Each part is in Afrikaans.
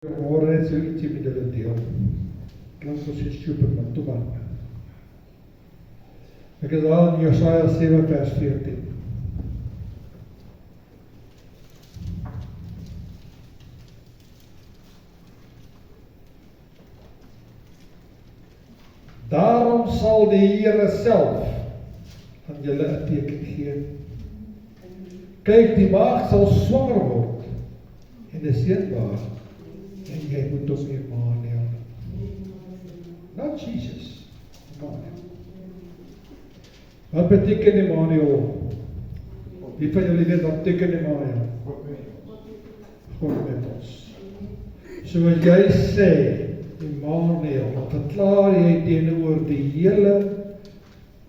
Môre het so ietsie met hulle deel. Klink ons so stupid, maar toe maar. Ek is daar in Jesaja 7 vers 14. Daarom sal die Here self aan julle 'n teken gee. Kyk, die maagd sal swanger word en 'n seun baar. En jy moet hom Emmanuel. Not Jesus. Emmanuel. Wat beteken Emmanuel? Wie van julle weet wat beteken Emmanuel? God met ons. So as jy sê Emmanuel, dan verklaar jy teenoor die hele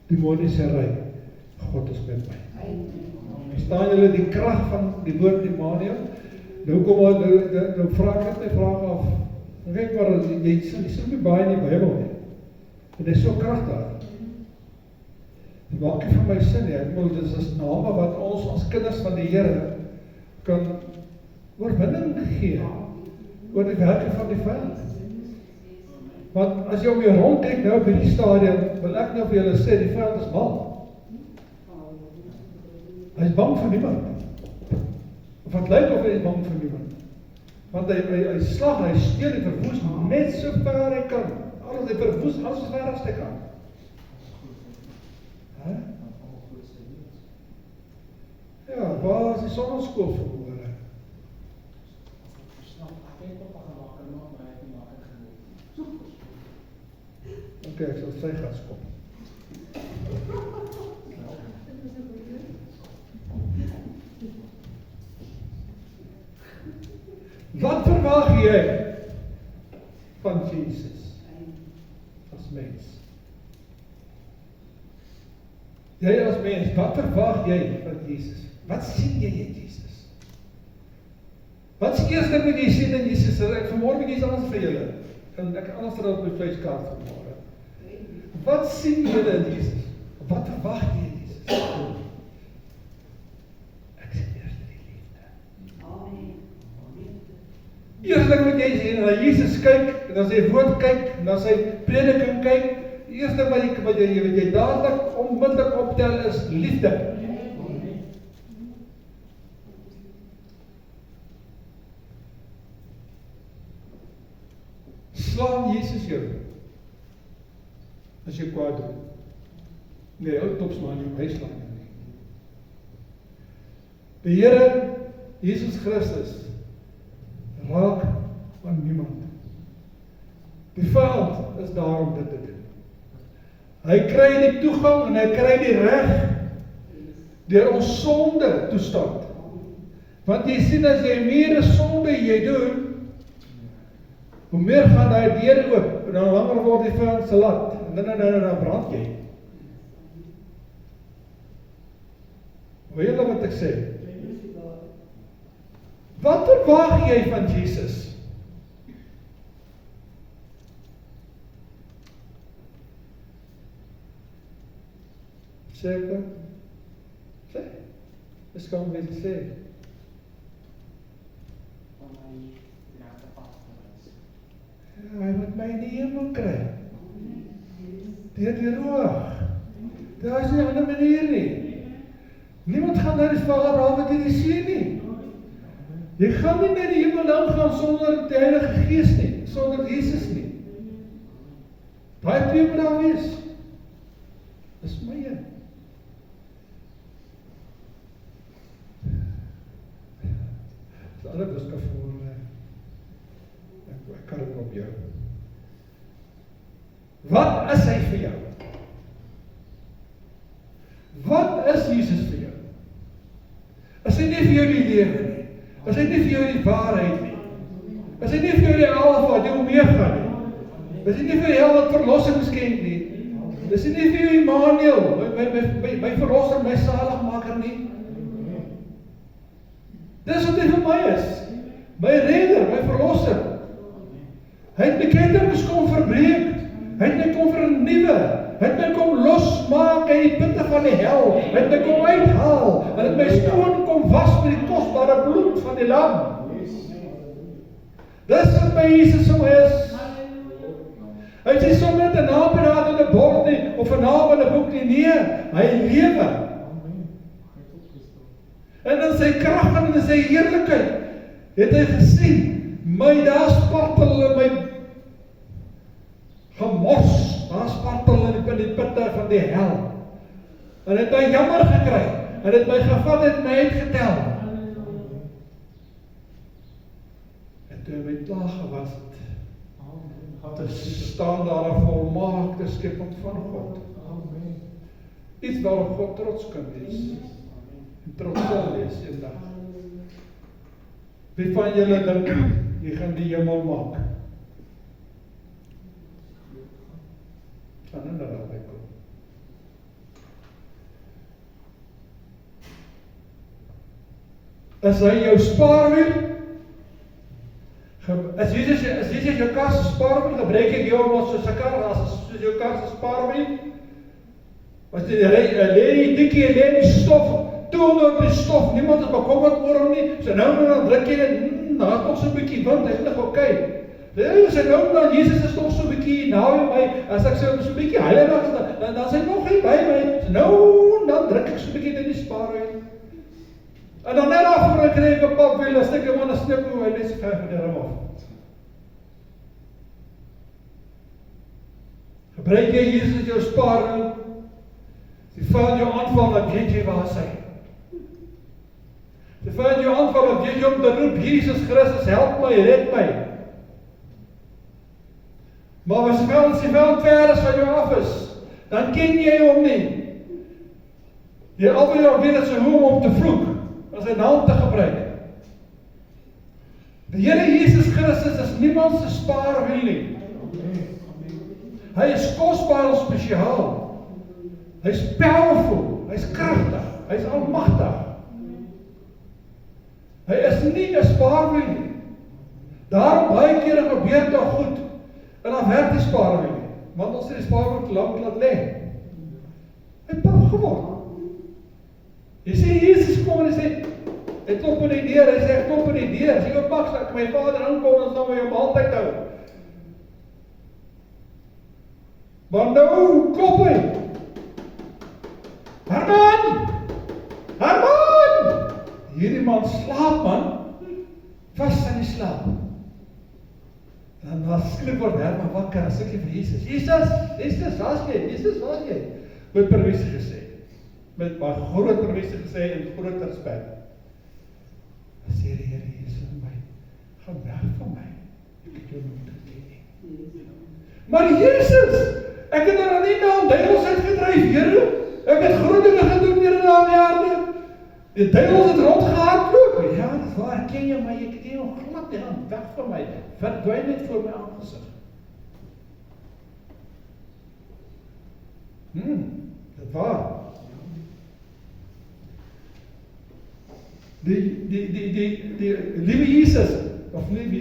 demoniese ryk, God is met my. Verstaan julle die krag van die woord Emmanuel? Nou kom maar, nou vraag ek my vraag af. Nou kyk maar, jy sien nie baie in die Bybel nie. En dit is so kragtig. Dit maak nie van my sin nie. Ek moet, dit is name wat ons as kinders van die Here kan oorwinning gee oor die werke van die vyand. Want as jy om jou rond kyk nou op hierdie stadium, wil ek nou vir julle sê, die vyand is mal. Hy is bang vir niemand. Of het lyk of hy is bang vir niemand. Want hy slag, hy steel, hy verwoes net so ver hy kan. Alles, hy verwoes alles so ver as hy kan. Ja, waar is die sonneskool vermoere? Oké, ek sal sy gas kom. Wat verwag jy van Jesus as mens? Jy as mens, wat verwag jy van Jesus? Wat sien jy in Jesus? Wat is die eerste ding wat jy sien in Jesus? Ek vanmorgen iets anders vir julle. Ek anders op my vleiskaart vanmorgen. Wat sien jy in Jesus? Wat verwag jy in Jesus? Ek sien eerst die liefde. Amen. Eerste ding wat jy sien, en as Jesus kyk, en as hy woord kyk, en as hy prediking kyk, die eerste wat jy dadelik onmiddellik optel is liefde. Slaan Jesus jou, as jy kwaad doen. Nee, ou topslaan jou, hy slaan jou nie. Die Here, Jesus Christus, raak aan niemand. Die vyand is daar om dit te doen. Hy kry die toegang en hy kry die reg deur ons sonde toestand. Want jy sien, as jy meer sonde jy doen, hoe meer gaan hy deur oop, en dan langer word die vyand se lat, en dan brand jy. Hoor julle wat ek sê? Wat verwag jy van Jesus? Sê ek dan? Sê? Dis kan my sê. Ja, hy moet my in die hemel kry. Deur die Roog. Daar is nie 'n ander manier nie. Niemand gaan na die Vader behalwe deur die Seun nie. Jy gaan nie na die hemel dan gaan sonder die Heilige Gees nie, sonder Jesus nie. Daai twee moet daar wees. Dis my een. Dis alle boodskap vir ek kan dit op jou. Wat is hy vir jou? Wat is Jesus vir jou? Is hy nie vir jou die lewe nie? Is hy nie vir jou die waarheid nie? Is hy nie vir jou die Alfa, die Omega nie? Is hy nie vir jou wat verlossing skenk nie? Is hy nie vir jou Emmanuel, my verlosser, my saligmaker nie? Dis wat hy vir my is. My redder, my verlosser. Hy het my kettinge kom verbreek. Hy het my kom vernuwe. Hy het my kom losmaak uit die putte van die hel. Hy het my kom uithaal. Hy het my skoon kom was met die kosbare bloed van die lam. Dis wat by Jesus vir my is. Hy sê sommer net 'n naamraad in 'n bord nie, of 'n naam in 'n boek nie, nee, hy lewe. En in sy krag en in sy heerlikheid, het hy gesien, daar spartel in my gemors, daar spartel in die putte van die hel. En het my jammer gekry, en het my gevat en my uitgetel. En toe my klaar gewas het, te staan daar 'n volmaakte skepping van God. Iets waarop God trots kan wees. En trots sal wees eendag. Wie van julle dink, jy gaan die hemel maak? Kan inderdaad bykom. Is hy jou spaarwiel? As Jesus jou kar se spaarwiel, gebruik ek jou om soos 'n kar, as jou kar se spaarwiel. As jy lê die dikkie lê stof, toe die stof, niemand is bekommerd oor hom nie. So nou dan druk jy dit, daar is nog so 'n bietjie wind, hy's nog okay. Sy nou dan, Jesus is nog so 'n bietjie naby my, as ek so 'n bietjie heilig is, dan is hy nog nie by my. So nou dan druk ek so 'n bietjie in die spaarwiel. En dan net afvoer kry ek 'n papwiel, dan steek ek hom aan 'n stuk hoe hy net so ver van die rim af. Gebruik jy Jesus as jou spaarwiel? Die vyand jou aanval, dan weet jy waar is hy. Die vyand jou aanval, dan weet jy om te roep, Jesus Christus, help my, red my. Maar as die vyand ver is van jou af is, dan ken jy hom nie. Jy altyd weet sy hoe om te vloek, as sy naam te gebruik. Die Here Jesus Christus is niemand se spaarwiel nie. Hy is kosbaar en spesiaal. Hy is powerful, hy is kragtig, hy is almagtig. Hy is nie 'n spaarwiel nie. Daarom baie kere gebeur dit goed, en dan werk die spaarwiel nie, want ons het die spaarwiel te lank laat lê. Hy pap geword. Jy sê, Jesus kom en hy sê, hy klop in die deur, hy sê, ek klop in die deur, as jy oppak, so ek my Vader aankom, en sal my jou maaltyd hou. Maar nou, klop hy. Herman! Herman! Hierdie man slaap, man. Vast in die slaap. En dan skrik word Herman wakker, en sê vir Jesus, Jesus, waar is jy? Jesus, waar is jy? Met permissie gesê. Met my groot permissie gesê, en groot respect. Dan sê die Here Jesus vir my, gaan weg van my. Ek het jou nooit gedien nie. Maar Jesus, ek het er nie na duivels uitgedryf, Here. Ek het groot dinge gedoen hier in die aarde. Die duivels het rondgehardloop. Ja, dit is waar, ken jy my, ek het jy nog glad nie aan, weg van my. Verdwyn net voor my aangesig. Dit waar. Die liewe Jesus, of nie, ek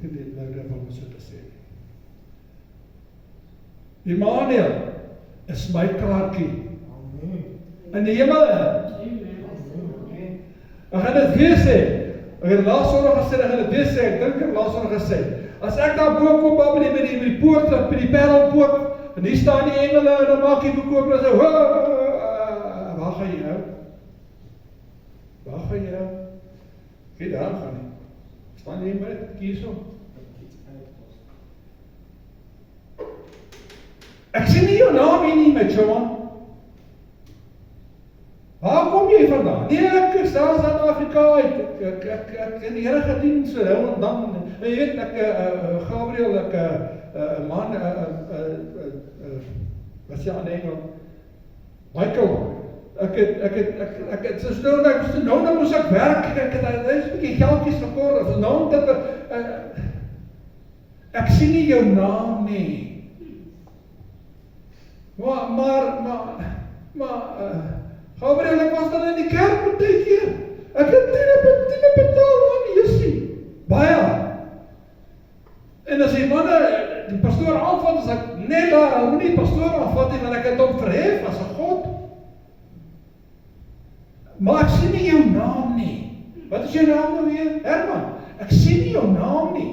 het dit nou daarvan so te sê. Immanuel is my kraartjie. In die hemel. Ek gaan dit weer sê. Ek het laas Sondag gesê, ek gaan dit weer sê, ek dink ek laas Sondag gesê. As ek daar boek kom by die poort, by die Parelpoort, en hier staan die engele, en dan maak die boekkoper en sê, waar gaan jy nou? Waar gaan jy nou? Ek weet daar gaan nie. Staan jy met, kies om. Ek sien nie jou naam hier nie, met jou man. Waar kom jy vandaan? Nee, ek is daar in Suid-Afrika uit. Ek in die Here gedien, so nou en dan. En jy weet, Gabriel, man, wat sê aan Engel? Michael, ek het so stil, nou moes ek werk, ek het 'n bietjie geldjies gekort, of nou dat ek sien nie jou naam nie. Maar Gabriel, ek was dan in die kerk partykeer. Ek het tiene betaal, man, Jessie. Baie. En as die manne, die pastoor aanvat, as ek net daar, hy moet nie die pastoor aanvat nie, want ek het hom verhef as 'n God. Maar ek sien nie jou naam nie. Wat is jou naam nou weer? Herman. ek sien nie jou naam nie.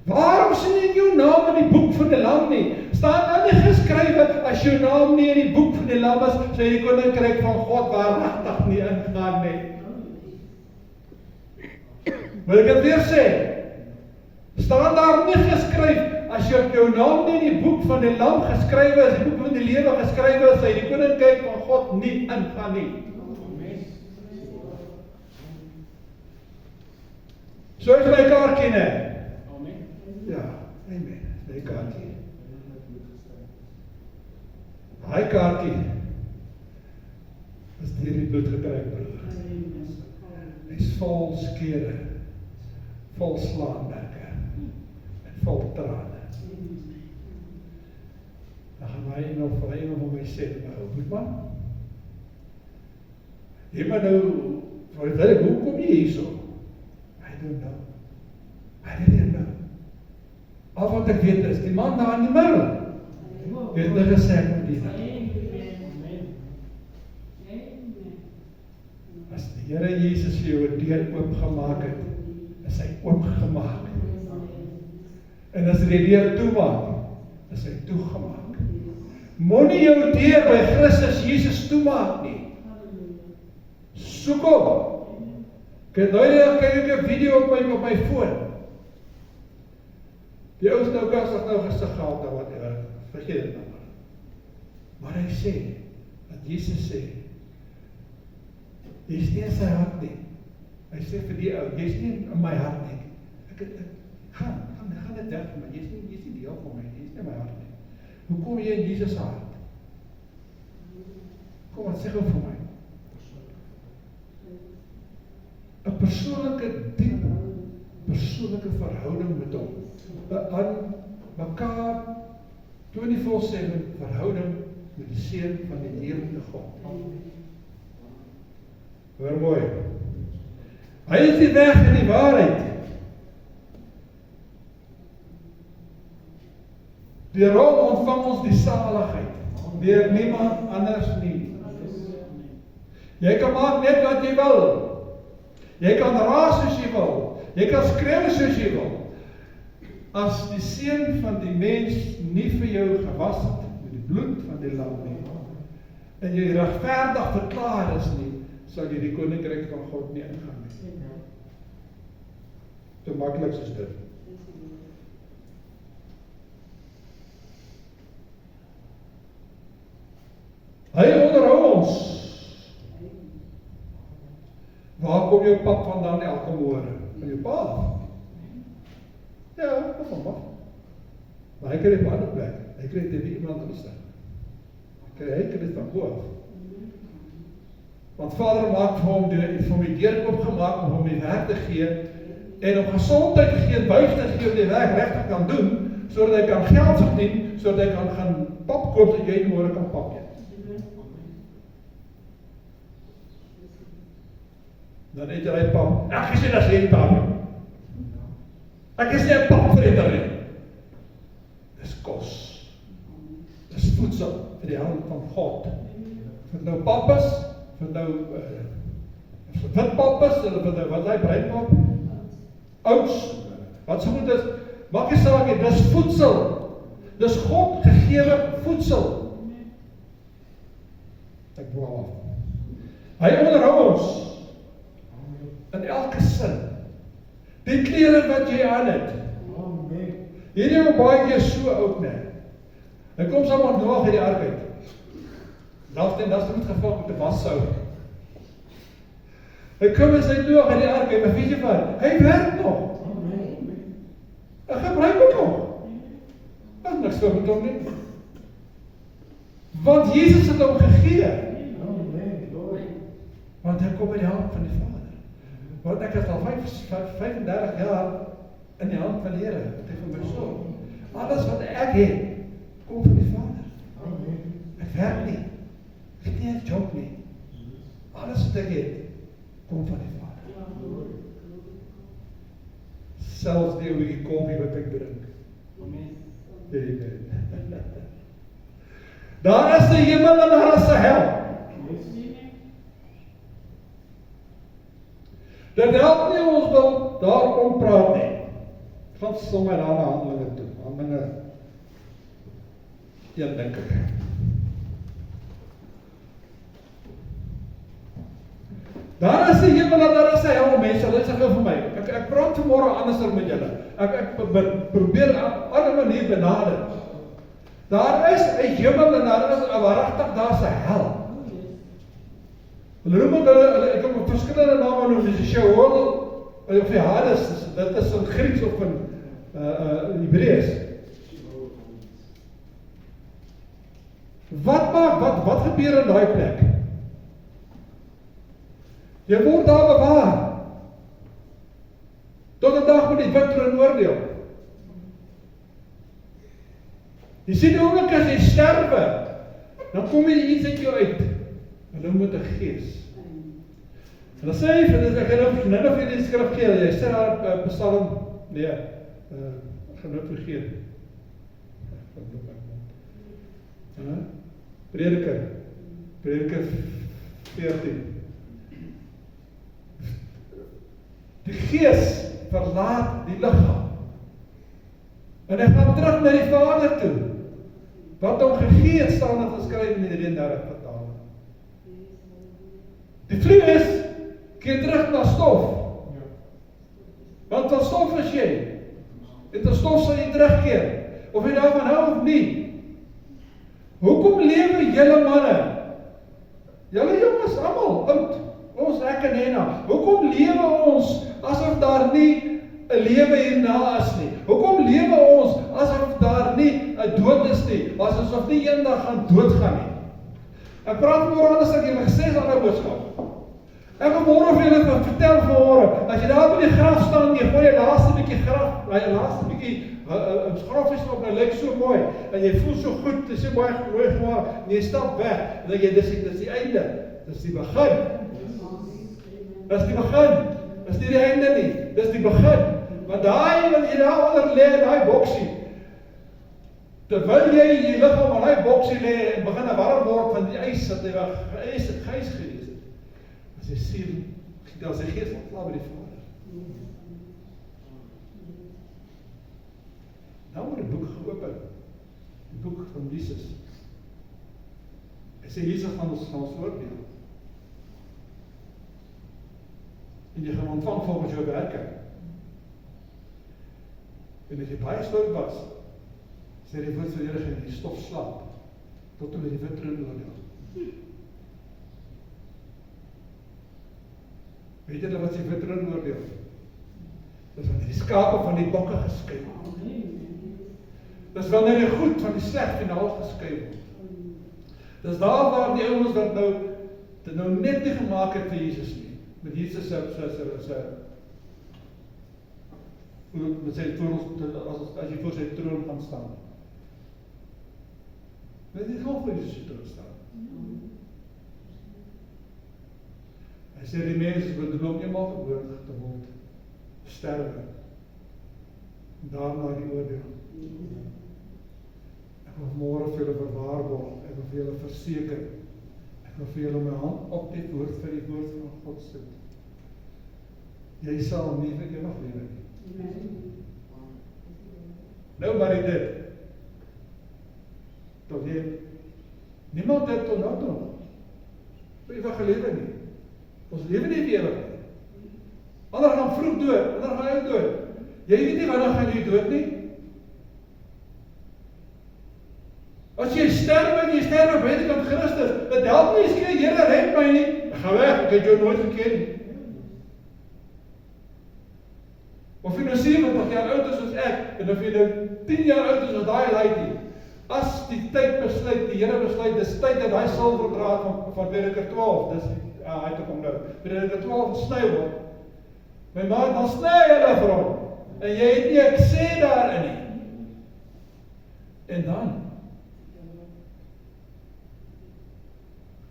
Waarom sien ek jou naam in die boek van die lam nie? Staan daar nie geskrywe, as jou naam nie in die boek van die lam is, sal die koninkryk van God waaragtig nie ingaan nie. Wil ek het weer sê, staan daar nie geskryf, as jou naam nie in die boek van die lam geskrywe is, die boek van die lewe geskrywe is, sal die koninkryk van God nie ingaan nie. So is my kaartjie nie. Ja, amen, my kaartjie. Hy kaartjie is deur die bloed getrek, broer. Hy is vol skere, vol slaanmerke, en vol trane. Dan gaan hy nou vir hy van my sê, my ou boetman, jy maar nou, hoe kom jy hierso? I don't know. I didn't know. Al wat ek weet is, die man daar in die middel, het nie gesê ek moet die nou. As die Here Jesus vir jou 'n deur oopgemaak het, is hy oopgemaak. En as hy die deur toemaak, is hy toegemaak. Moenie jou deur by Christus Jesus toemaak nie. Soek hom. Ek het nou kyk 'n video op my foon. Die ouens nou kastig nou gesig gehad, nou wat, vergeet het nou maar hy sê, dat Jesus sê, jy is nie in sy hart nie. Hy sê vir die ou, jy is nie in my hart nie. Ek gaan dit weg, maar jy is nie deel van my, jy is nie in my hart nie. Hoe kom jy in Jesus hart? Kom, wat sê gou vir my? 'n persoonlike, diep, persoonlike verhouding met hom. Aan mekaar 24/7 verhouding met die Seun van die lewende God. Hoor mooi. Hy is die weg en die waarheid. Deur hom ontvang ons die saligheid. Deur niemand anders nie. Jy kan maak net wat jy wil. Jy kan raas soos jy wil. Jy kan skreeu soos jy wil. As die Seun van die mens nie vir jou gewas het met die bloed van die lam nie, en jy regverdig verklaar is nie, sal jy die koninkryk van God nie ingaan nie. So maklik soos dit. Hy onderhou ons. Waar kom jou pap vandaan elke môre? Van jou pa? Ja, van mamma. Maar hy kry dit op 'n ander plek. Hy kry dit by iemand anders. Hy kry dit van bo af. Want Vader maak vir hom die deur oopgemaak om hom die werk te gee en om gesondheid te gee, buig te gee om die werk regtig kan doen, sodat hy kan geld verdien, sodat hy kan gaan pap koop en jy môre kan pap eet. Dan eet hy pap. Ek is nie dat hy pap. Ek is nie 'n papvreter nie. Dis kos. Dis voedsel vir die hand van God. Vir nou pap is, vir nou wit pap is, of vir nou wat hy bruin pap, oats, wat so goed is, maak nie saak nie, dis voedsel. Dis God gegewe voedsel. Ek dwaal af. Hy onderhou ons in elke sin. Die klere wat jy aan het. Hierdie ou baie keer so oud, nee. Hy kom saam met Noag uit die ark uit. Dat is goed gevang met 'n wassou. Hy kom en sy Noag uit die ark uit, maar weet jy wat? Hy werk nog. Hy gebruik hom nog. Dat is niks vir hom nie. Want Jesus het hom gegee. Want hy kom uit die hand van die Vader. Want ek is al 35 jaar in die hand van die Here, wat hy vir my sorg. Alles wat ek het, kom van die Vader. Ek werk nie. Ek het nie 'n job nie. Alles wat ek het, kom van die Vader. Selfs die ouetjie koffie wat ek drink. Amen. Daar is 'n hemel en daar is 'n hel. Dit help nie ons wil daarom praat nie. Gaan som my daar na Handelinge toe. Handelinge 1 dink ek. Daar is 'n hemel en daar is 'n hel, mense, luister gou vir my. Ek praat vanmôre anderser met julle. Ek probeer op 'n manier benader. Daar is 'n hemel en daar is 'n waaragtig, daar's 'n hel. Hulle noem hulle, ek het verskillende name noem, dis Sheol of Hades, dit is in Grieks of in Hebreëus. Wat gebeur in daai plek? Jy word daar bewaar. Tot 'n dag met die wit troon oordeel. Jy sien die oomblik as jy sterwe, dan kom jy iets uit jou uit. En dan moet 'n gees. En dan sê hy, ek gaan nou vir die skrif gee, jy sê daar Psalm, gaan nou vergeet. Prediker 14. Die gees verlaat die liggaam. En hy gaan terug na die Vader toe. Wat hom gegee het, staan dit geskryf in die 33 vertaling. Die vlees keer terug na stof. Want van stof is jy. En tot stof sal jy terugkeer. Of jy daarvan hou of nie. Hoekom lewe julle manne? Julle jonges, almal, oud, ons ek en Henna. Hoekom lewe ons asof daar nie 'n lewe hierna is nie? Hoekom lewe ons asof daar nie 'n dood is nie? Asof nie eendag gaan doodgaan nie? Ek praat môre anders ek julle gesê is aan 'n boodskap. Ek wil môre vir julle vertel vanmôre, as jy daar by die graf staan, jy gooi die laaste bietjie graf, die laaste bietjie graf is op, nou lyk so mooi, en jy voel so goed, dit is so mooi gemaak, en jy stap weg, en dan jy, dis die einde, dis die begin. Dis die begin, dis nie die einde nie, dis die begin. Want daai, wat jy daar onder lê, daai boksie, terwyl jy die liggaam aan daai boksie lê, en begin warm word van die ys, dat hy geëis het, gewees het. As jy siel, dan sy gees ontslaap by die Vader. Nou word die boek geopen, die boek van Jesus. Hy sê, Jesus gaan ons oordeel. En jy gaan ontvang volgens jou werke. En as jy baie stout was, sê die woord van die Here, gaan die stof slaap, tot en met die wit troon oordeel. Weet julle wat die wit troon oordeel? Dis wanneer die skape van die bokke geskei word. Dis wanneer die goed van die sleg finaal geskei word. Dis daar waar die ouens wat nou net nie gemaak het vir Jesus nie. Met Jesus as jy voor sy troon gaan staan. Net nie gaan voor Jesus sy troon staan. Hy sê die mense bedoel om eenmaal gebore te word, sterwe, en daarna die oordeel. Ek wil môre vir julle verwaarborg, ek wil vir julle verseker, ek wil vir julle my hand op die woord vir die woord van God sit. Jy sal nie vir ewig lewe nie. Nou maar dit, tot jy, niemand het tot nou toe, vir ewig lewe nie. Ons lewe nie vir ewig nie. Ander gaan vroeg dood, ander gaan oud dood. Jy weet nie wanneer gaan jy dood nie. As jy sterwe en jy sterwe buitekant Christus, dit help nie, skree, Here red my nie. Ek gaan weg, ek het jou nooit geken nie. Of jy nou 70 jaar oud is as ek, en of jy nou 10 jaar oud is as daai laaitjie, as die tyd besluit, die Here besluit, dis tyd dat hy silverdraad van Prediker 12, dis hy te kom nou, Prediker 12 sny word, my maat, dan sny hulle vir hom, en jy het nie ek sê daarin nie, en dan,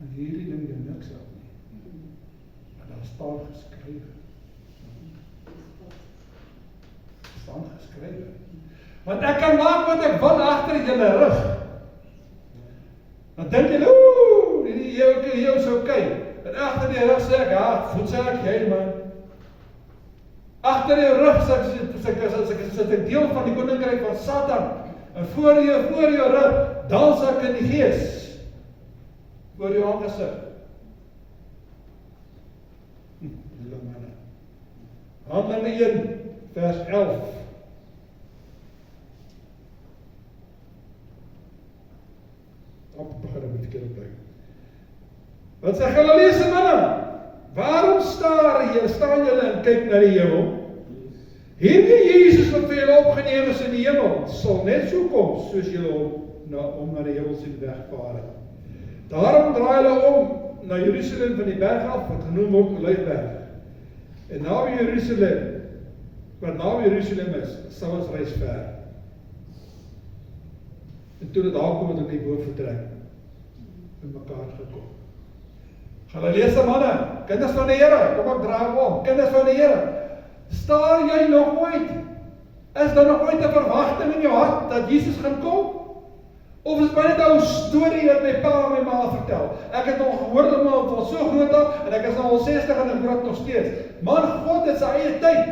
en hierdie ding jou niks help nie, maar daar staan geskrywe, want ek kan maak wat ek wil agter julle rug, dan dink julle, jy is okay, en agter die rug sê ek, voet sê ek, jy man, Agter jou rug is ek deel van die koninkryk van Satan. En voor jou rug dans ek in die gees. Voor jou aangesig. Julle manne. Handelinge 1 vers 11. Op begin ek met die verkeerde plek. Wat sê Galileese manne? Waarom staan julle en kyk na die hemel? Hierdie Jesus wat vir julle opgeneem is in die hemel, sal net so kom, soos julle om na die hemel sien wegvaar. Daarom draai hulle om na Jerusalem van die berg af, wat genoem word Olyfberg. En naby Jerusalem, wat naby Jerusalem is, sal ons reis ver. En toe dit daar kom, het hulle die boot vertrek, in mekaar gekom. Galileese manne, kinders van die Here, kom ek draai om, kinders van die Here, staar jy nog ooit? Is daar nog ooit 'n verwagting in jou hart dat Jesus gaan kom? Of is dit net 'n ou storie wat my pa en my ma vertel? Ek het al gehoor dat my van so groot af en ek is nou al 60 en ek hoor dit nog steeds. Man, God het sy eie tyd.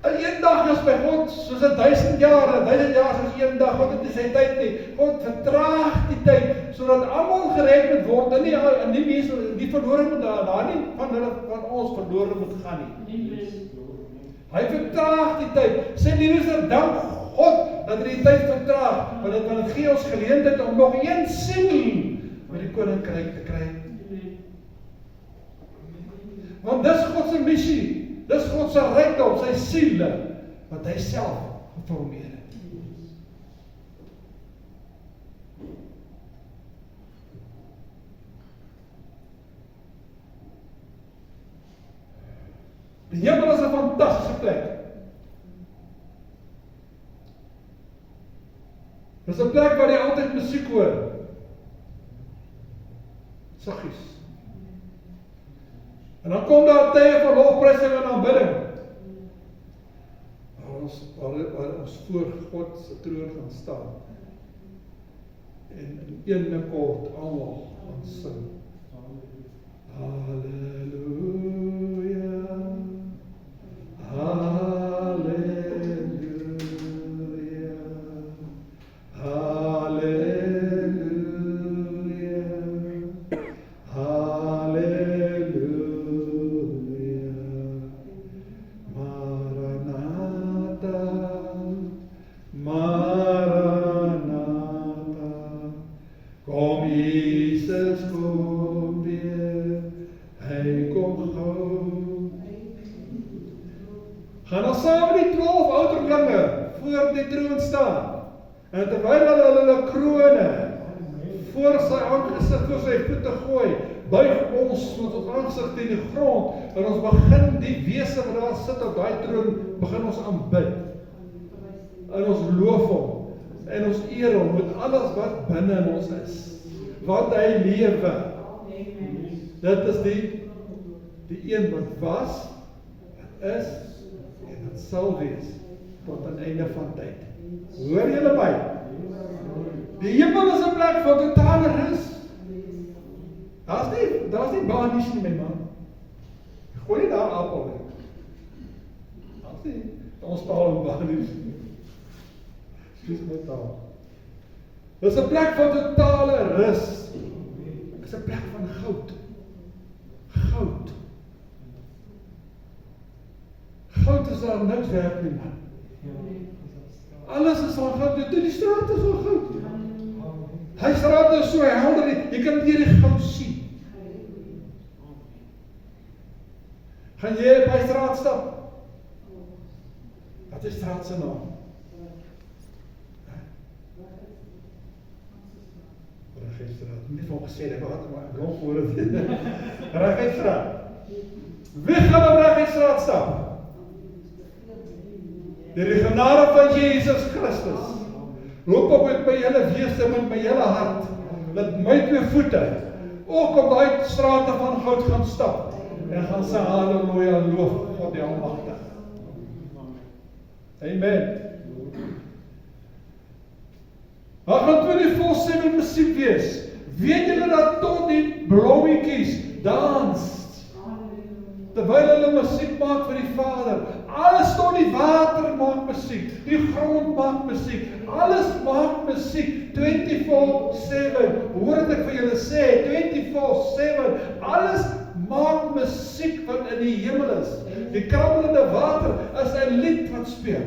En een dag is by God soos 1000 jaar, en 1000 jaar soos een dag. God het nie sy tyd nie. God vertraag die tyd sodat almal gered moet word en nie mense die verlore moet daar nie van ons verlore moet gaan nie. Hy vertraag die tyd. Sê die Here, dank God dat hy die tyd vertraag, want dit gee ons geleentheid om nog een siel met die koninkryk te kry. Want dis God se missie. Dis God se rykdom, sy siele, wat hy self geformeer het. Die hemel is 'n fantastiese plek. Dis 'n plek waar jy altyd musiek hoor. Saggies. En dan kom daar tye van lofprysing en aanbidding. Waar ons voor God se troon gaan staan. En in een akkoord almal gaan sing. Halleluja. Halleluja. Halleluja. Halleluja. Maranatha. Maranatha. Kom Jesus, kom weer. Hy kom gou. Gaan ons saam die 12 ouderlinge voor die troon staan. En terwyl hulle krone voor sy aangesig, voor sy voete gooi, buig ons met ons aangesig teen die grond, en ons begin die wese wat daar sit op daai troon, begin ons aanbid. En ons loof hom, en ons eer hom met alles wat binne in ons is. Wat hy lewe. Dit is die een wat was, wat is, en wat sal wees, tot aan einde van tyd. Hoor julle my? Die hemel is 'n plek van totale rus. Daar's nie banies nie, my man. Gooi nie daar appel nie. Daar's nie, ons taal en banies nie. Dis my taal. Dis 'n plek van totale rus. Dis 'n plek van goud. Goud. Goud is daar niks werk nie, man. Alles is van goud, die straat is van goud. Hy straat is so helder, jy kan hier die goud sien. Gaan jy by straat stap? Wat is straat se naam? Ragheidstraat, nie van gesê, ek had maar blok voor het. Ragheidstraat. Wie gaan op Ragheidstraat stap? Die genade van Jesus Christus. Loop op met my hele wese, met my hele hart. Met my 2 voete. Ook op daai strate van goud gaan stap. En gaan sê halleluja, loof God die Almagtige. Amen. Daar gaan 24/7 musiek wees. Weet julle dat tot die blommetjies dans? terwyl hulle musiek maak vir die Vader. Alles tot die water maak musiek, die grond maak musiek, alles maak musiek, 24/7, hoor wat ek vir julle sê, 24/7, alles maak musiek wat in die hemel is. Die krabbelende water is 'n lied wat speel.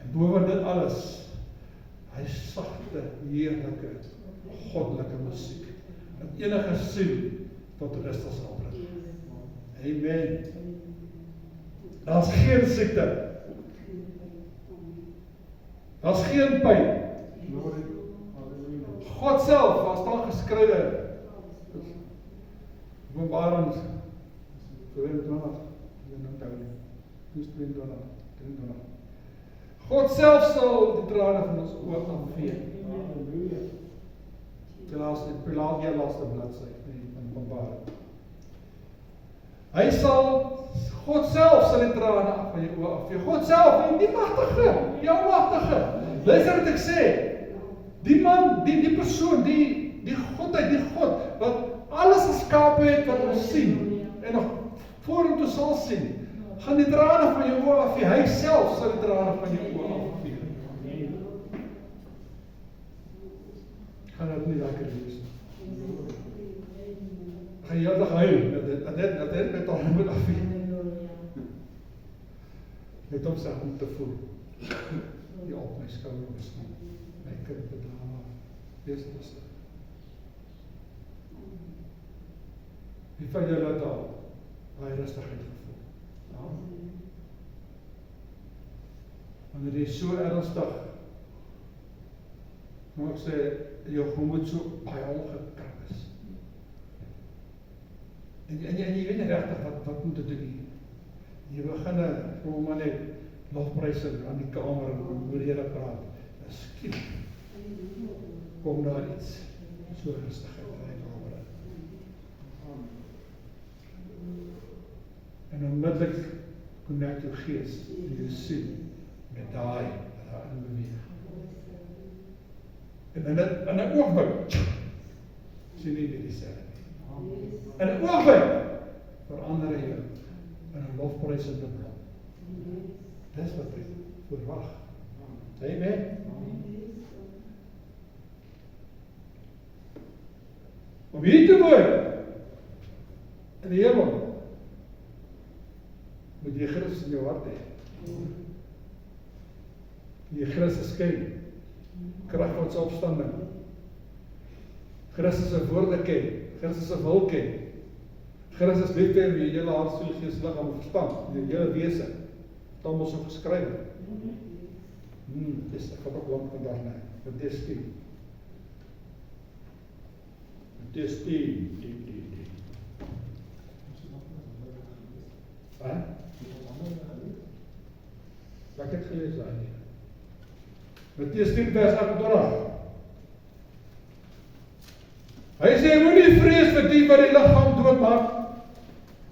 En boven dit alles, hy sagte, heerlike, goddelike musiek, wat enige siel tot rus sal bring. Amen. Daar's geen siekte. Daar's geen pyn. God self, daar staan geskrywe, Openbaring 22, God self sal die trane van ons oë afvee. Die laaste bladsy in Openbaring. Hy sal, God self sal die trane af van jou oë afvee. God self, die magtige, jou magtige. Luister wat ek sê. Die man, die persoon, die godheid, die God, wat alles geskape het wat ons sien, en nog vorentoe sal sien, gaan die trane van jou oë afvee. Hy self sal die trane van jou oë afvee. Gaan dit nie lekker wees nie. Gaan jy heeldag huil, dat dit met hom moet afvee. Net om sy om te voel. Die op my skouder bestaan. My kind bedra, wees rustig. Wie van julle het al baie rustigheid gevoel? Wanneer jy so ernstig, maar ek sê, jou gemoed so baie ongekrap is. En jy weet nie regtig wat moet te doen nie. Jy begin kom maar net lofpryse aan die kamer en oor die Here praat. Skielik kom daar iets so rustigheid in die kamer. En onmiddellik connect jou gees en jou siel met daai wat daarin beweeg. En in 'n oogwink sien jy dit dieselfde. In 'n oogwink verander jy in 'n lofprysende blom. Dis wat jy verwag. Amen. Om hier te woon in die hemel, moet jy Christus in jou hart hê. Jy Christus ken, krag van sy opstanding, Christus se woorde ken, Christus se wil ken, Christus lief hê met jou hele hart, siel, gees, liggaam en verstand, jou hele wese, het almal so geskrywe. Dis ek gaan ook lank vandag nie, want dis 10. Dis 10. Wat ek gelees daar nie. Matteus 10 vers 28. Hy sê, moenie vrees vir die wat die liggaam doodmaak,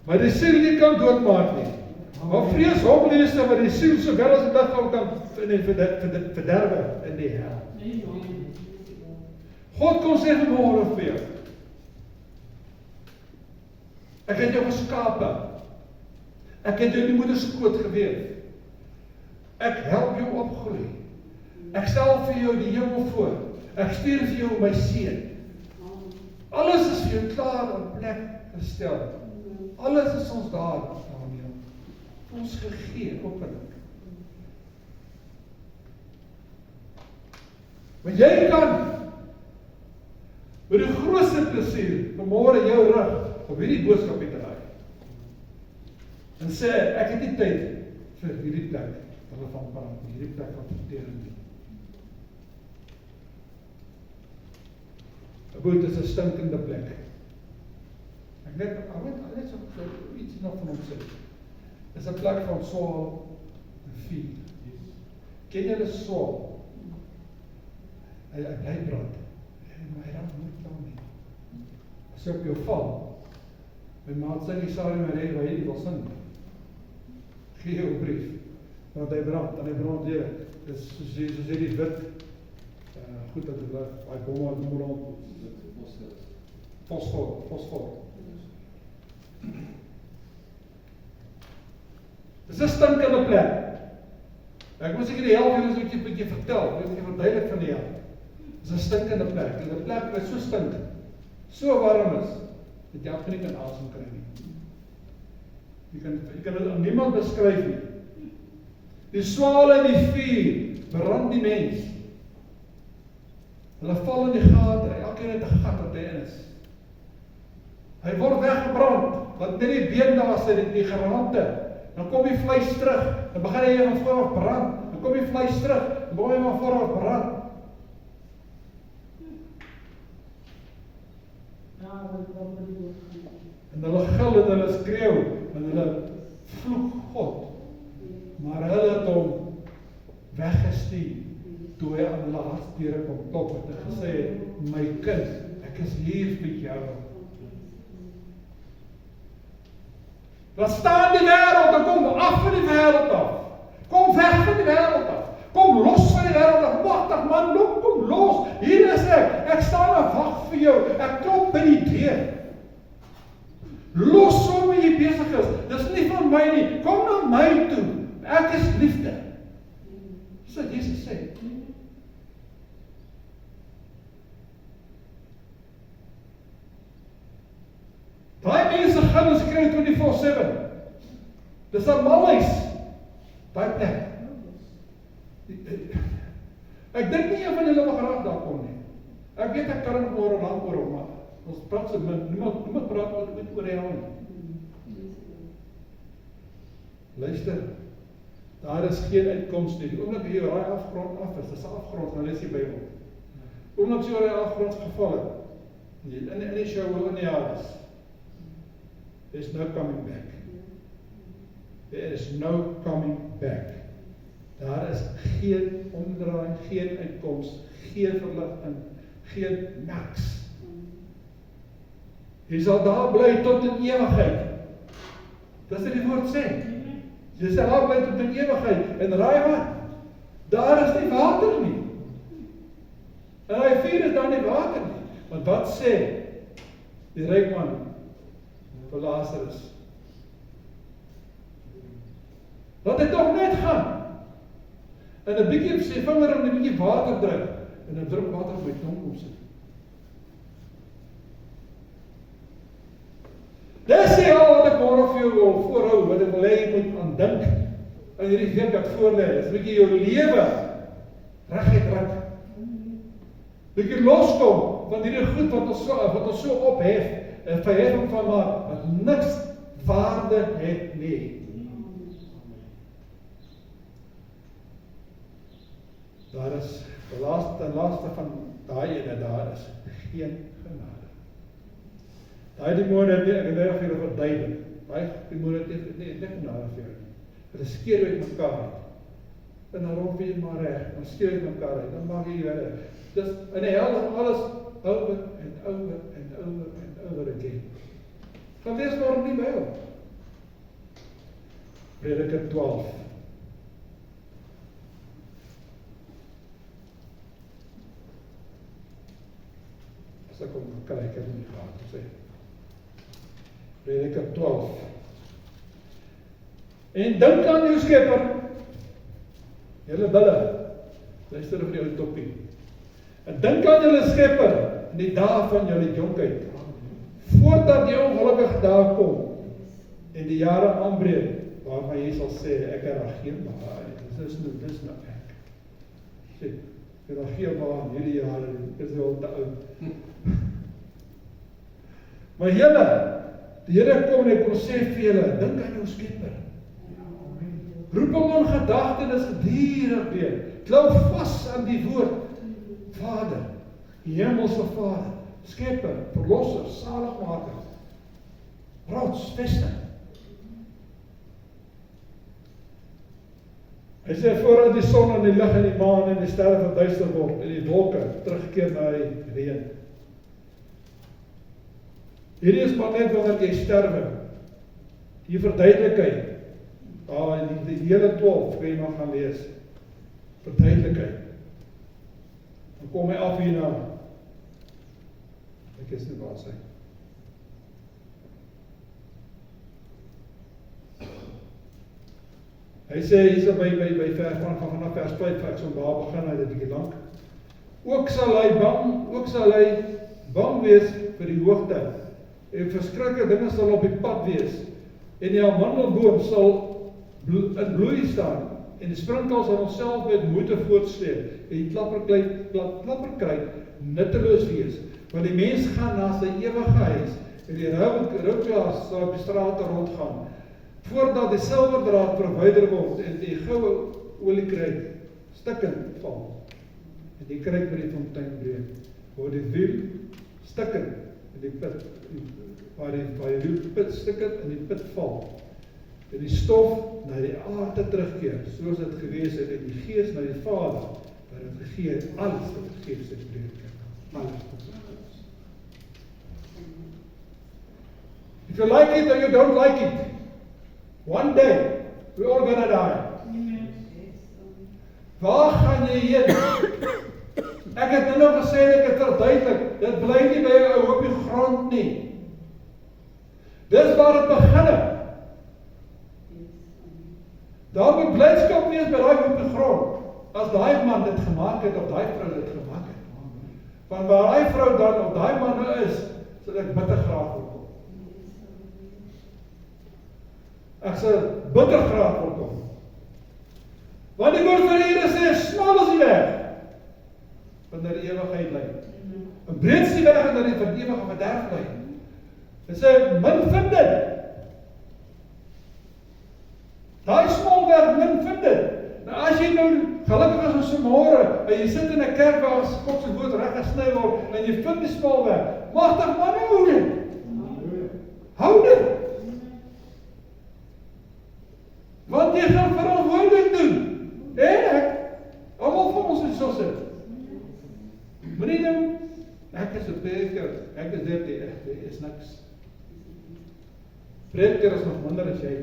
maar die siel nie kan doodmaak nie. Maar vrees hom leste wat die siel sowel as die liggaam kan verderwe in die hel. God kom sê vanmôre vir jou, ek het jou geskape, ek het jou in die moeder se skoot geweef, ek help jou opgroei, ek stel vir jou die hemel voor, ek stuur vir jou my seun. Alles is vir jou klaar in plek gestel. Alles is ons daar, Daniel. Ons gegee, openlik. Maar jy kan met die grootste plesier vanmôre jou rug op hierdie boodskap te draai. En sê, ek het nie tyd vir hierdie plek, hulle van praat, hierdie plek wat vertering nie. Boot is 'n stinkende plek. Ek net so iets nog van hom sê. Dis 'n plek van swaal en vuur. Ken julle swaal? Hy bly brand. Maar hy raak nooit klaar nie. As jy op jou val, my maat sê die Sarie Marie waar jy die wil sing. Gee jou 'n brief. Want hy brand weer. Dis soos jy die wit goed dat dit baie bomme rond. fosfor. Dis 'n stinkende plek. Ek moet seker die helft julle so 'n bietjie vertel, ek moet verduidelik van die helft. Dis 'n stinkende plek, dis 'n plek wat so stink, so warm is, dat jy amper nie kan asem kry nie. Jy kan dit aan niemand beskryf nie. Die swale en die vuur brand die mens. Hulle val in die gate, elkeen het 'n gat wat hy in is. Hy word weggebrand, want net die been daar sit, die geraamte. Dan kom die vleis terug, dan begin hy van voor af brand. Dan kom die vleis terug, dan begin hy van voor af brand. En hulle gil en hulle skreeu, en hulle vloek God. Maar hulle het hom weggestuur, toe hy aan hulle hartdeure kom klop het en gesê het, my kind, ek is hier vir jou. Dan staan die wêreld en kom af van die wêreld af. Kom weg van die wêreld af. Kom los van die wêreld af. Magtig man, kom los. Hier is ek staan en wag vir jou. Ek klop by die deur. Los hom wat jy besig is. Dis nie van my nie. Kom na my toe. Ek is liefde. Dis wat Jesus sê. Daai mense gaan ons kry 24/7. Dis 'n malhuis. Daai plek. Ek dink nie een van julle wil graag daar kom nie. Ek weet ek kan nog môre lank oor hom, maar ons praat so min. Niemand praat oor die hel nie. Luister, daar is geen uitkoms nie. Die oomblik jy raai afgrond af is, dis 'n afgrond, nou lees die Bybel. Oomblik jy raai afgrond geval het, in die show in die Hades. There's no coming back. There is no coming back. Daar is geen omdraai, geen uitkoms, geen verligting, geen niks. Jy sal daar bly tot in ewigheid. Dis wat die woord sê. Jy sal daar bly tot in ewigheid. En raai wat? Daar is nie water nie. En hy vuur is daar nie water nie. Want wat sê die ryk man vir Lazarus? Laat hy toch net gaan. En 'n bietjie op sy vinger en 'n bietjie water druk. En 'n drup water op my tong kom sit. Dis die al wat ek môre vir jou wil voorhou, wat ek wil hê jy moet aan dink. In hierdie week wat voor lê, is bietjie jou lewe reguit druk. Bietjie loskom van hierdie goed wat ons so ophef. 'n verheffing van maar wat niks waarde het nie. Daar is die laaste van daai ene, daar is geen genade. Daai demone het ek het vir julle verduidelik. Daai demone het nie genade vir jou nie. Hulle skeer uit mekaar uit. En dan rond jy maar reg, dan skeer uit mekaar uit, dan maak jy weer. Dis in die hel is alles over en over en over en over again. Gaan lees maar in die Bybel. Prediker 12. As ek kom kyk, ek het nie gehad te sê. Prediker 12. En dink aan jou Skepper, julle bulle, luister vir die ou toppie. En dink aan julle Skepper in die dae van julle jonkheid, voordat die ongelukkige dae kom en die jare aanbreek, waarvan jy sal sê, ek reageer maar, dis nou ek. Sê, ek reageer maar in hierdie jare, ek is wel te oud. Maar julle, die Here kom en hy kom sê vir julle, dink aan jou Skepper. Roep hom in gedagtenis gedurig weer. Klou vas aan die woord. Vader, die hemelse Vader, Skepper, Verlosser, Saligmaker, Rots, Vesting. Hy sê voordat die son en die lig en die maan en die sterre verduister word en die wolke terugkeer na die reën. Hierdie is maar net wanneer jy sterwe. Die verduidelikheid. Die hele 12 kan jy maar gaan lees. Verduidelikheid. Dan kom hy af hierna. Ek is nie waar sy. Hy sê hier by vanaf vers 5, ek sal daar begin, hy dit 'n bietjie lank. Ook sal hy bang wees vir die hoogte, en verskriklike dinge sal op die pad wees, en die amandelboom sal in bloei staan, en die sprinkel sal homself met moeite voortsleep, en die klapperkruid nutteloos wees, want die mens gaan na sy ewige huis, en die routjaars sal op die strate rondgaan, voordat die silwerdraad verwyder word, en die goue oliekruid stikkend val, en die kruid by die fontein breek, word die wiel stikkend, in die put, waar die wiel stikkend in die put val, en die stof na die aarde terugkeer, soos dit gewees het, en die gees na die Vader, wat het gegee het, alles wat die gees het breek, alles wat het. If you like it or you don't like it, one day, we're all gonna die. Waar gaan jy heen? Ek het nou gesê, ek het verduidelik, dit bly nie by jou op die grond nie. Dis waar het begin. Daar moet blydskap wees by daai op die grond, as daai man dit gemaak het, of daai vrou dit gemaak het. Van waar daai vrou dan, of daai man nou is, sal ek bitter graag voorkom. Ek sal bitter graag voorkom. Want die woord van die Here sê, smal is die weg, wanneer die ewigheid lei. En breed is die weg, wanneer die van ewige verderf lei. Hy sê, min vind dit. Daai smal weg, min vind dit. Nou as jy nou gelukkig is ons môre, en jy sit in 'n kerk waar God se woord reg gesny word, en jy vind die smal weg, magtig man, hou dit. Hou dit. Want jy gaan verantwoordelik doen. En ek, almal van ons is so sit. Moenie nou, ek is 'n prediker, ek is dit, ek is niks. Prediker is nog minder as jy.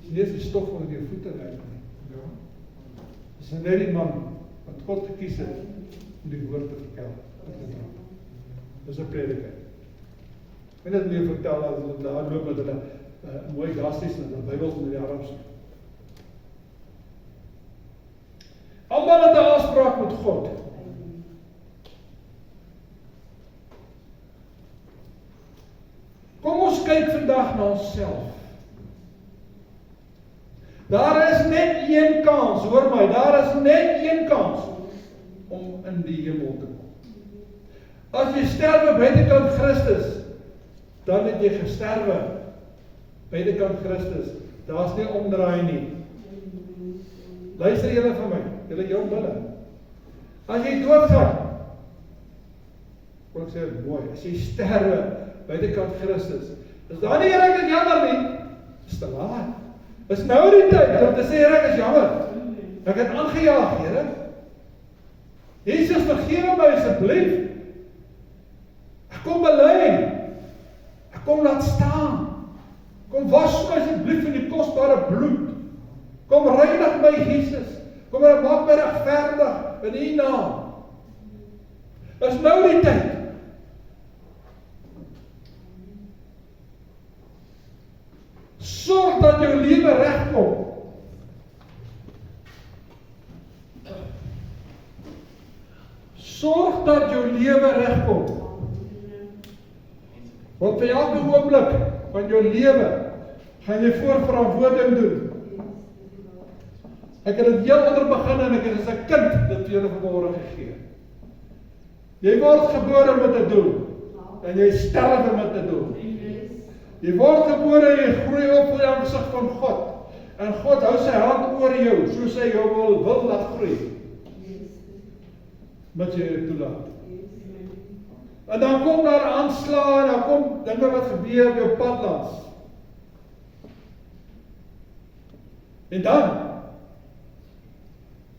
Dis die stof onder jou voete uit. Dis net die man wat God gekies het om die woord te vertel. Dis 'n prediker. En dit meer vertel as hulle daar loop met hulle mooi gasties en hulle Bybels in die arms. Almal het 'n afspraak met God. Kom ons kyk vandag na onsself. Daar is net een kans, hoor my, daar is net een kans om in die hemel te kom. As jy sterwe buitekant Christus, dan het jy gesterwe buitekant Christus. Daar's nie omdraai nie. Luister julle van my, julle jong bulle. As jy doodgaan, ek sê mooi, as jy sterwe buitekant Christus, is daar nie ek is jammer nie, is te laat. Is nou die tyd om te sê, Here, ek is jammer. Ek het aangejaag, Here. Jesus, vergewe my asseblief. Ek kom bely. Ek kom laat staan. Kom was my asseblief in die kosbare bloed. Kom reinig my, Jesus. Kom maak my regverdig in U naam. Is nou die tyd. Sorg dat jou lewe regkom. Sorg dat jou lewe regkom. Want vir elke oomblik van jou lewe gaan jy voorverantwoording doen. Ek het dit heel onder begin en ek het as 'n kind dit vir julle vanmôre gegee. Jy word gebore met 'n doel en jy sterwe met 'n doel. Jy word gebore en jy groei op voor die aangesig van God. En God hou sy hand oor jou, soos hy jou wil laat groei. Met jy toelaat. En dan kom daar aanslae, en dan kom dinge wat gebeur op jou pad langs. En dan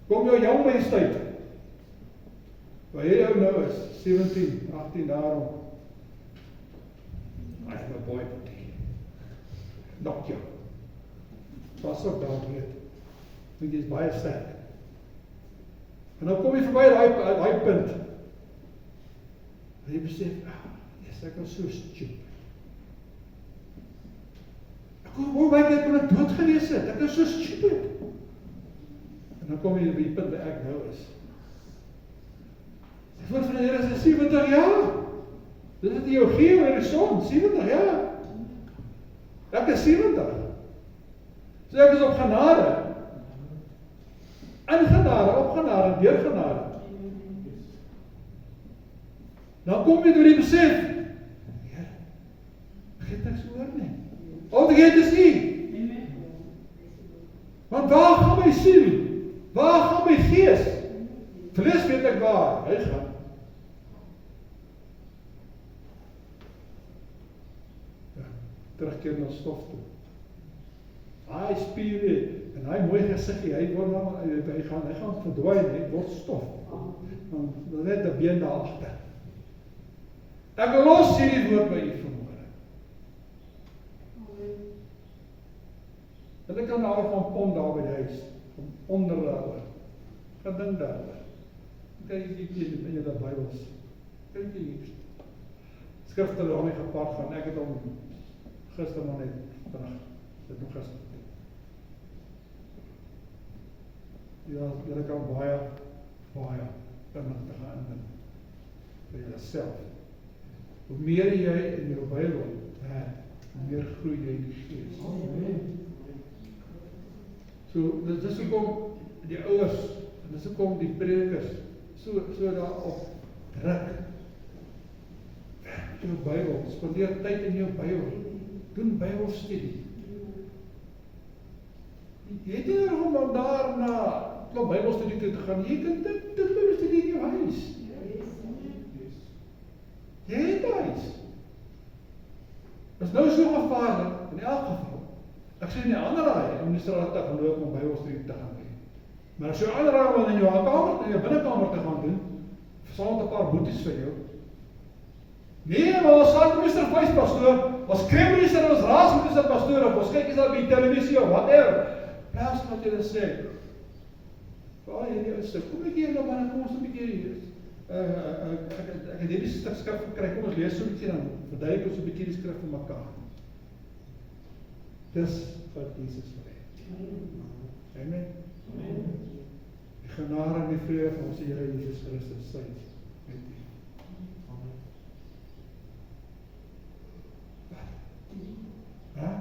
kom jou jong majesteit, waar jy jou nou is, 17, 18 daarom. I'm a boy, knock jou. Pas op daar weet. Want jy is baie sterk. En dan kom jy verby daai punt. En jy besef, yes, ek was so stupid. Ek Hoe baie keer kon ek dood gewees het? Ek is so stupid. En dan kom jy by die punt waar ek nou is. Die woord van die Here is 70 jaar. Dit is die jou gee oor die son, 70 jaar. Ek is 70. So ek is op genade. In genade, op genade, deur genade. Dan kom jy door die besef, Heer, ek het niks oor nie. Al wat ek het is U. Want waar gaan my siel? Waar gaan my gees? Vlees weet ek waar, hy gaan. Ja, terugkeer na stof toe. Hy spiere en hy mooi gesiggie, hy gaan verdwyn, hy word stof. Dan net 'n been daar agter. Ek los hierdie woord by U vanmôre. En ek kan daar van pond daar by die huis, onder daaroor. Gaan dink daaroor. Kyk jy in jou Bybels. Kyk jy hier. Skrifte daarmee gepaard gaan. Ek het hom gister maar net terug. Dit nog gister. Ja, jy kan baie inligting indien vir jouself. Hoe meer jy in jou Bybel het, hoe meer groei jy in die Gees. So, dis hoekom die ouers, en dis hoekom die predikers so daarop druk. Werk jou Bybel, spandeer tyd in jou Bybel, doen Bybelstudie. Jy het nie nodig om daar na klop Bybelstudie toe te gaan, jy kan dit Bybelstudie in jou huis. Jy het huis. Is nou so gevaarlik, in elk geval. Ek sê nie ander raai, om die straat te gaan loop om Bybelstudie te gaan doen. Maar as jy ander raai wil in jou kamer, in jou binnekamer te gaan doen, versamel 'n paar boeties vir jou. Nee, maar ons saakmeester of huispastoor, ons kreemmeester, ons raadsmeester pastoor, of ons kyk eens daar by televisie of whatever. Plaas wat jy sê. Waar jy nie is, kom ek hier nou maar, kom ons 'n bietjie hier. Ek het hierdie stuk skrif gekry, kom ons lees so 'n bietjie dan, verduidelik ons 'n bietjie die skrif vir mekaar. Dis wat Jesus wil hê. Amen. Die genade en die vrede van ons Here Jesus Christus sy met u. Wat?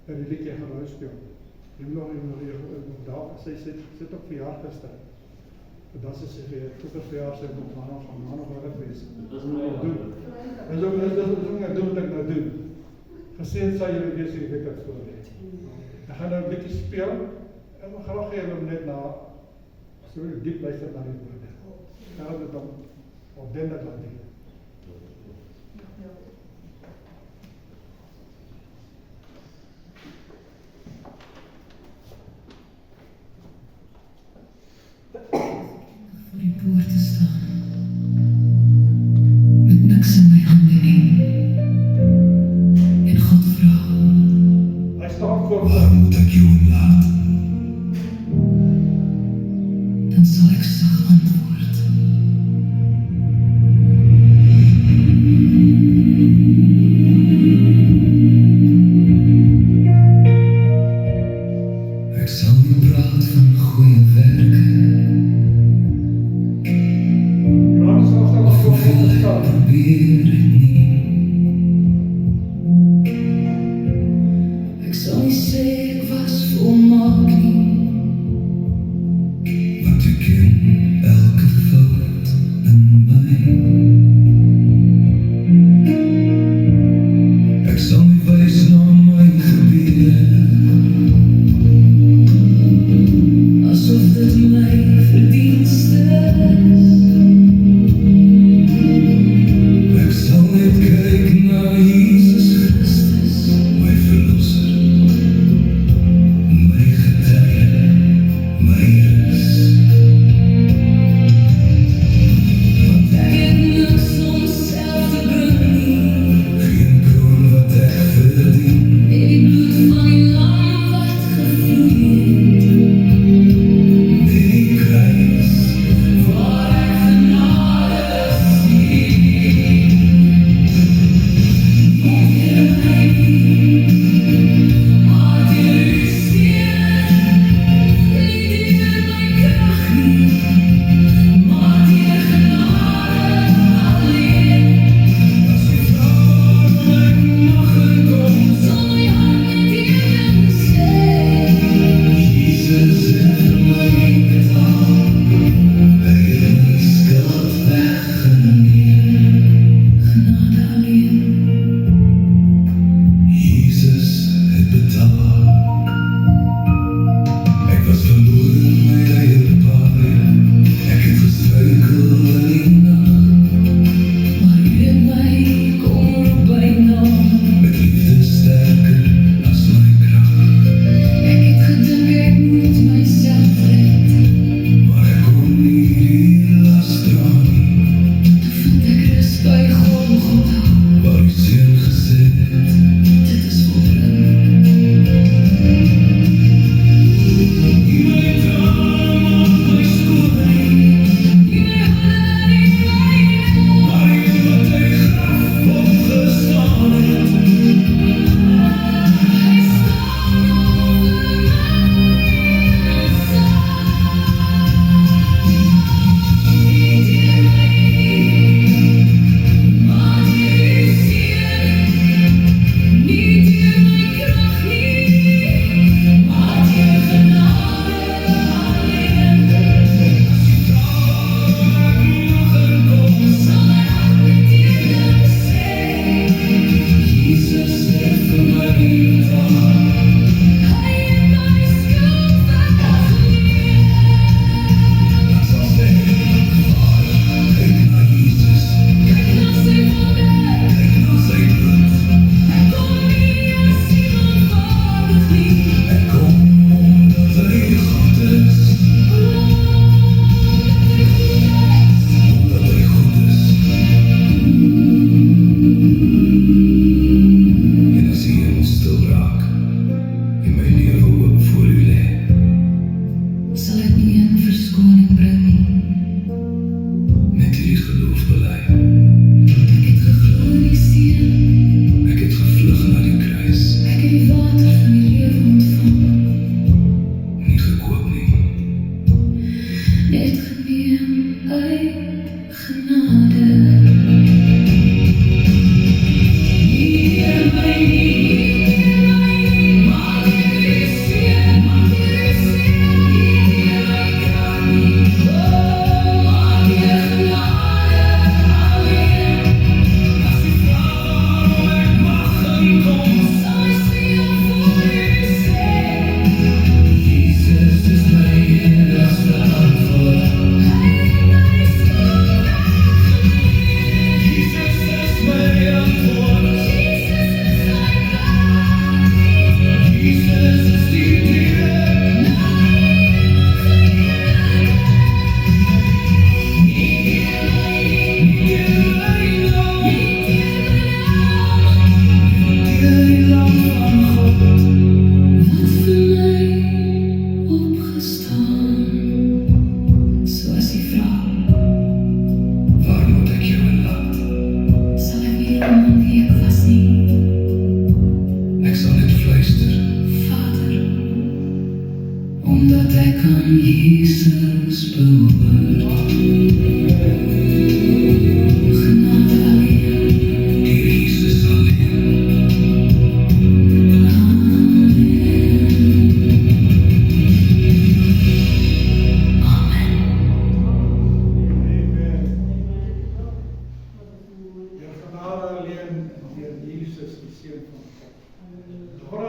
En die liedjie gaan nou speel. Jy moet nog daar, sy sit op verjaar gister. Dat is vroeger verjaar sy op maandag gaan wees. Dit is nou doen. En so ek doen wat ek nou doen. Geseën sal julle wees hierdie week wat voor lê. Ek gaan nou 'n bietjie speel. Ek wil graag hê julle moet net so diep luister na die woorde. Ek gaan dit dan ordentlik laat doen. Voor die poort te staan, met niks in my hande nie, en God vra, Hy staan voor waar moet ek jou laat? dan sal ek sag antwoord, Jesus, die seun van God.